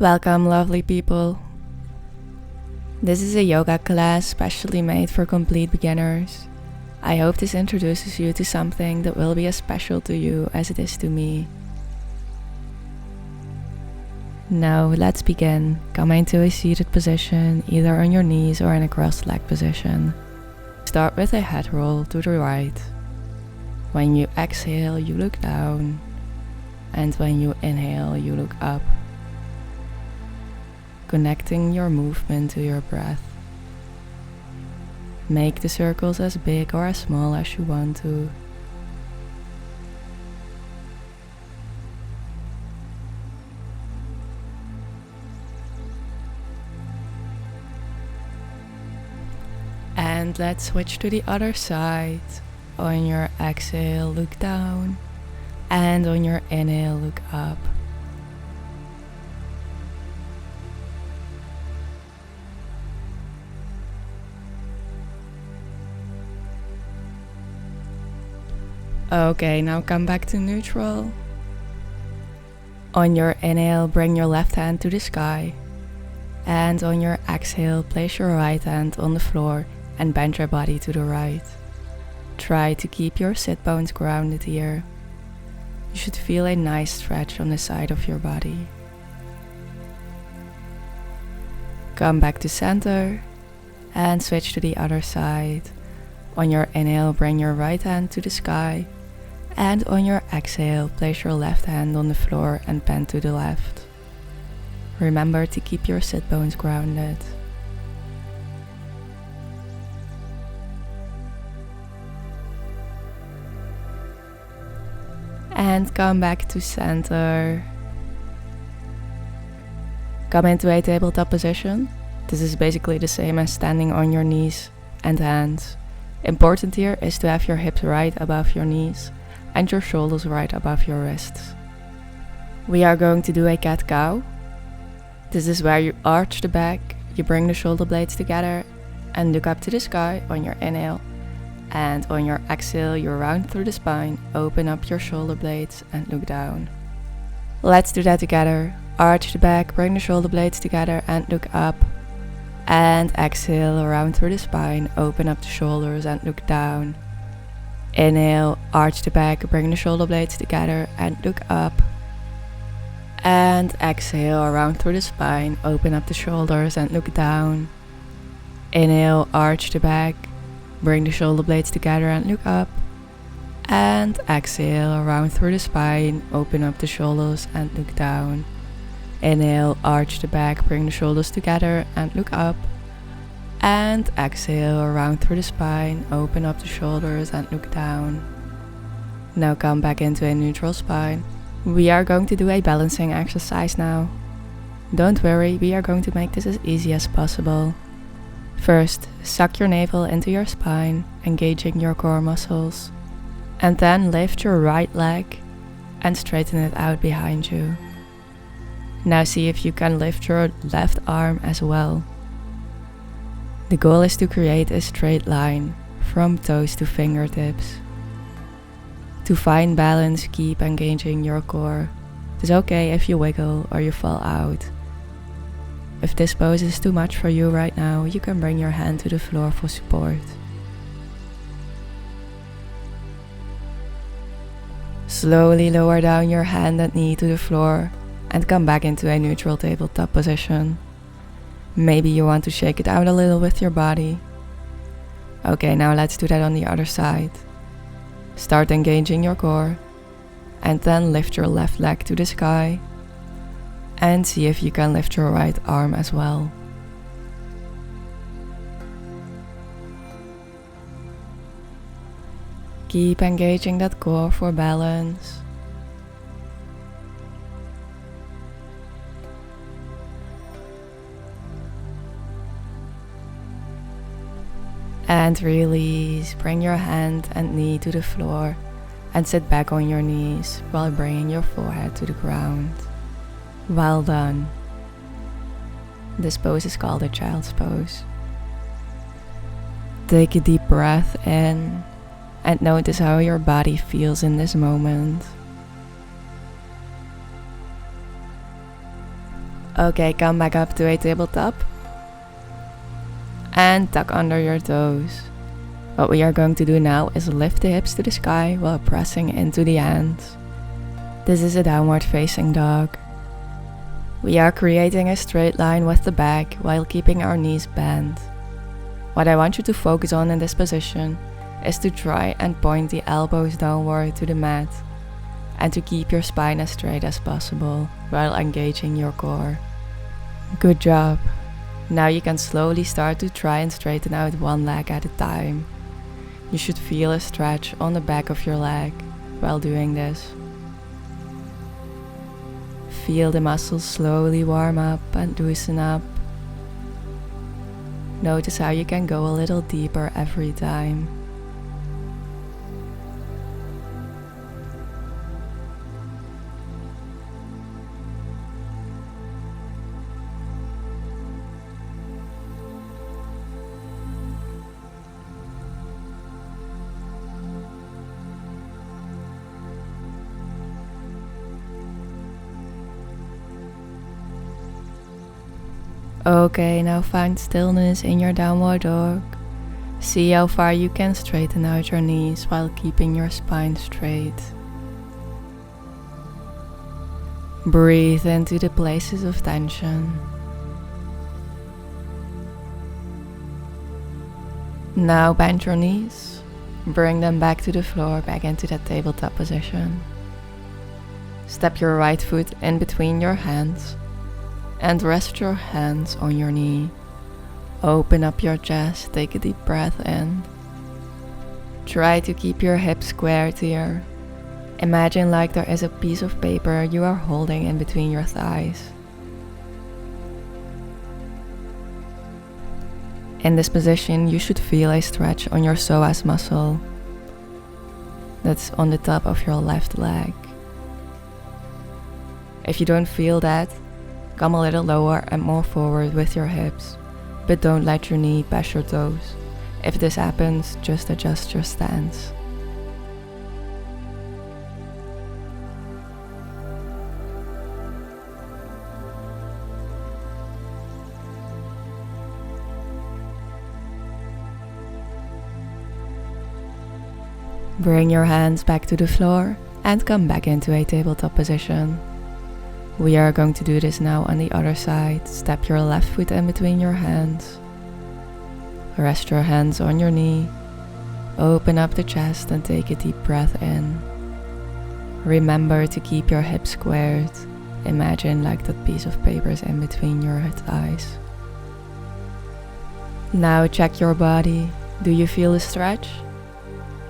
Welcome, lovely people. This is a yoga class specially made for complete beginners. I hope this introduces you to something that will be as special to you as it is to me. Now let's begin. Come into a seated position, either on your knees or in a crossed leg position. Start with a head roll to the right. When you exhale, you look down, and when you inhale, you look up. Connecting your movement to your breath. Make the circles as big or as small as you want to. And let's switch to the other side. On your exhale, look down, and on your inhale, look up. Okay, now come back to neutral. On your inhale, bring your left hand to the sky. And on your exhale, place your right hand on the floor and bend your body to the right. Try to keep your sit bones grounded here. You should feel a nice stretch on the side of your body. Come back to center and switch to the other side. On your inhale, bring your right hand to the sky. And on your exhale, place your left hand on the floor and bend to the left. Remember to keep your sit bones grounded. And come back to center. Come into a tabletop position. This is basically the same as standing on your knees and hands. Important here is to have your hips right above your knees and your shoulders right above your wrists. We are going to do a cat-cow. This is where you arch the back, you bring the shoulder blades together and look up to the sky on your inhale. And on your exhale, you round through the spine, open up your shoulder blades and look down. Let's do that together. Arch the back, bring the shoulder blades together and look up. And exhale, round through the spine, open up the shoulders and look down. Inhale, arch the back, bring the shoulder blades together and look up. And exhale, round through the spine, open up the shoulders and look down. Inhale, arch the back, bring the shoulder blades together and look up. And exhale, round through the spine, open up the shoulders and look down. Inhale, arch the back, bring the shoulders together and look up. And exhale, round through the spine, open up the shoulders and look down. Now come back into a neutral spine. We are going to do a balancing exercise now. Don't worry, we are going to make this as easy as possible. First, suck your navel into your spine, engaging your core muscles. And then lift your right leg and straighten it out behind you. Now see if you can lift your left arm as well. The goal is to create a straight line from toes to fingertips. To find balance, keep engaging your core. It's okay if you wiggle or you fall out. If this pose is too much for you right now, you can bring your hand to the floor for support. Slowly lower down your hand and knee to the floor and come back into a neutral tabletop position. Maybe you want to shake it out a little with your body. Okay, now let's do that on the other side. Start engaging your core and then lift your left leg to the sky and see if you can lift your right arm as well. Keep engaging that core for balance. And release, bring your hand and knee to the floor and sit back on your knees while bringing your forehead to the ground. Well done. This pose is called a child's pose. Take a deep breath in and notice how your body feels in this moment. Okay, come back up to a tabletop and tuck under your toes. What we are going to do now is lift the hips to the sky while pressing into the hands. This is a downward facing dog. We are creating a straight line with the back while keeping our knees bent. What I want you to focus on in this position is to try and point the elbows downward to the mat and to keep your spine as straight as possible while engaging your core. Good job. Now you can slowly start to try and straighten out one leg at a time. You should feel a stretch on the back of your leg while doing this. Feel the muscles slowly warm up and loosen up. Notice how you can go a little deeper every time. Okay, now find stillness in your downward dog. See how far you can straighten out your knees while keeping your spine straight. Breathe into the places of tension. Now bend your knees. Bring them back to the floor, back into that tabletop position. Step your right foot in between your hands and rest your hands on your knee. Open up your chest, take a deep breath in. Try to keep your hips squared here. Imagine like there is a piece of paper you are holding in between your thighs. In this position, you should feel a stretch on your psoas muscle that's on the top of your left leg. If you don't feel that, come a little lower and more forward with your hips, but don't let your knee pass your toes. If this happens, just adjust your stance. Bring your hands back to the floor and come back into a tabletop position. We are going to do this now on the other side. Step your left foot in between your hands. Rest your hands on your knee. Open up the chest and take a deep breath in. Remember to keep your hips squared. Imagine like that piece of paper is in between your thighs. Now check your body. Do you feel a stretch?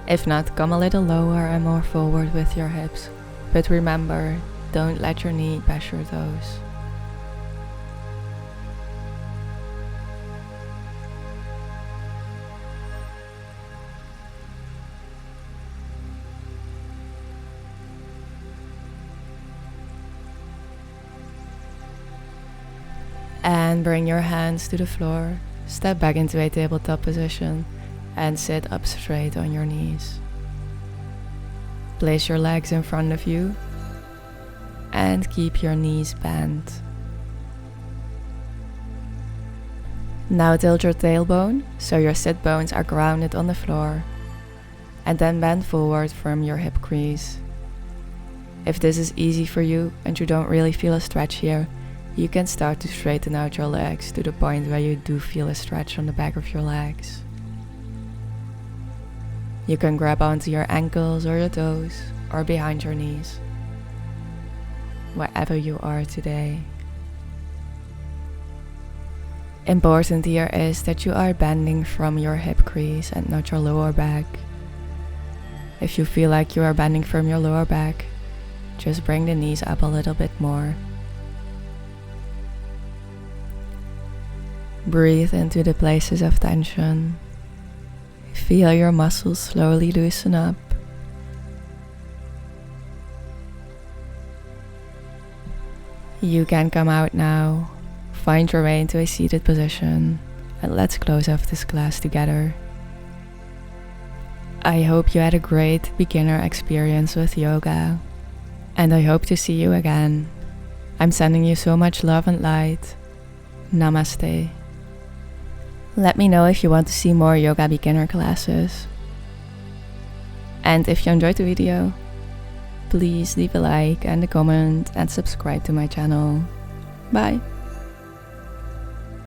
If not, come a little lower and more forward with your hips. But remember, don't let your knee pass your toes. And bring your hands to the floor. Step back into a tabletop position and sit up straight on your knees. Place your legs in front of you and keep your knees bent. Now tilt your tailbone so your sit bones are grounded on the floor, and then bend forward from your hip crease. If this is easy for you and you don't really feel a stretch here, you can start to straighten out your legs to the point where you do feel a stretch on the back of your legs. You can grab onto your ankles or your toes or behind your knees, wherever you are today. Important here is that you are bending from your hip crease and not your lower back. If you feel like you are bending from your lower back, just bring the knees up a little bit more. Breathe into the places of tension. Feel your muscles slowly loosen up. You can come out now, find your way into a seated position, and let's close off this class together. I hope you had a great beginner experience with yoga, and I hope to see you again. I'm sending you so much love and light. Namaste. Let me know if you want to see more yoga beginner classes. And if you enjoyed the video, please leave a like and a comment and subscribe to my channel. Bye!